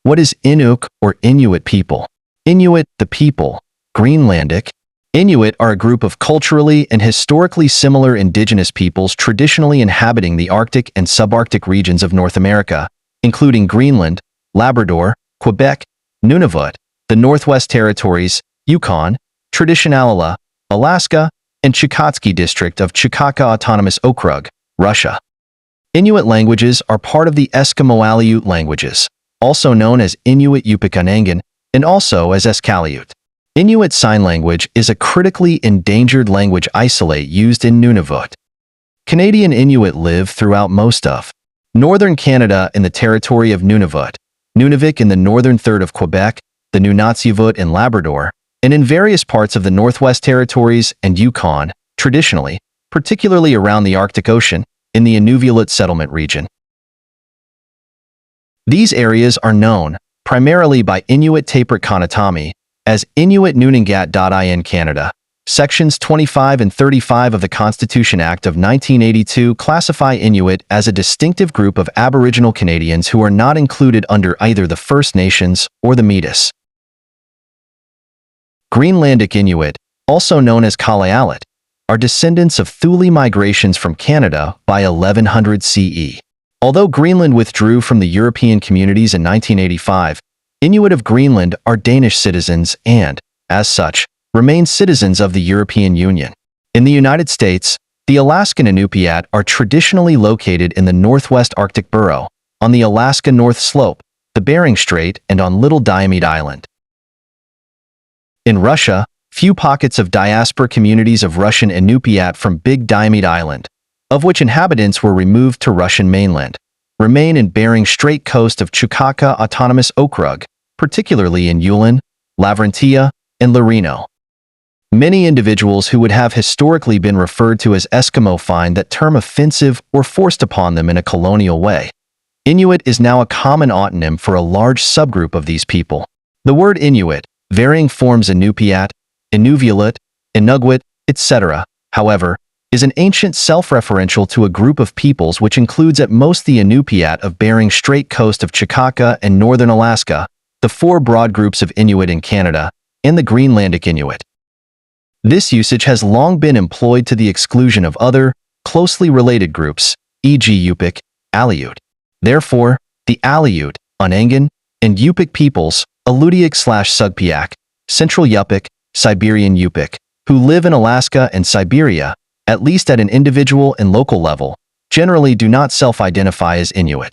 What is Inuk or Inuit people? Inuit, the people. Greenlandic. Inuit are a group of culturally and historically similar indigenous peoples traditionally inhabiting the Arctic and subarctic regions of North America, including Greenland, Labrador, Quebec, Nunavut, the Northwest Territories, Yukon, traditionallylal, Alaska, and Chukotsky district of Chukotka Autonomous Okrug, Russia. Inuit languages are part of the Eskimo-Aleut languages, also known as Inuit-Yupik-Unangan and also as Eskaleut. Inuit Sign Language is a critically endangered language isolate used in Nunavut. Canadian Inuit live throughout most of northern Canada in the territory of Nunavut, Nunavik in the northern third of Quebec, the Nunavut and Labrador, and in various parts of the Northwest Territories and Yukon, traditionally, particularly around the Arctic Ocean, in the Inuit settlement region. These areas are known, primarily by Inuit Tapert Konatami, as Inuit-Nunangat.in Canada. Sections 25 and 35 of the Constitution Act of 1982 classify Inuit as a distinctive group of Aboriginal Canadians who are not included under either the First Nations or the Métis. Greenlandic Inuit, also known as Eskaleut, are descendants of Thule migrations from Canada by 1100 CE. Although Greenland withdrew from the European communities in 1985, Inuit of Greenland are Danish citizens and, as such, remain citizens of the European Union. In the United States, the Alaskan Inupiat are traditionally located in the Northwest Arctic Borough, on the Alaska North Slope, the Bering Strait, and on Little Diomede Island. In Russia, few pockets of diaspora communities of Russian Inupiat from Big Diomede Island, of which inhabitants were removed to Russian mainland, remain in Bering Strait coast of Chukotka Autonomous Okrug, particularly in Yulin, Lavrentia, and Larino. Many individuals who would have historically been referred to as Eskimo find that term offensive or forced upon them in a colonial way. Inuit is now a common autonym for a large subgroup of these people. The word Inuit, varying forms Inupiat, Inuvialut, Inuguit, etc., however, is an ancient self-referential to a group of peoples which includes at most the Inupiat of Bering Strait coast of Chukotka and northern Alaska, the four broad groups of Inuit in Canada, and the Greenlandic Inuit. This usage has long been employed to the exclusion of other, closely related groups, e.g. Yupik-Aleut. Therefore, the Aleut, Unangan, and Yupik peoples, Alutiiq/Sugpiaq, Central Yupik, Siberian Yupik, who live in Alaska and Siberia, at least at an individual and local level, generally do not self-identify as Inuit.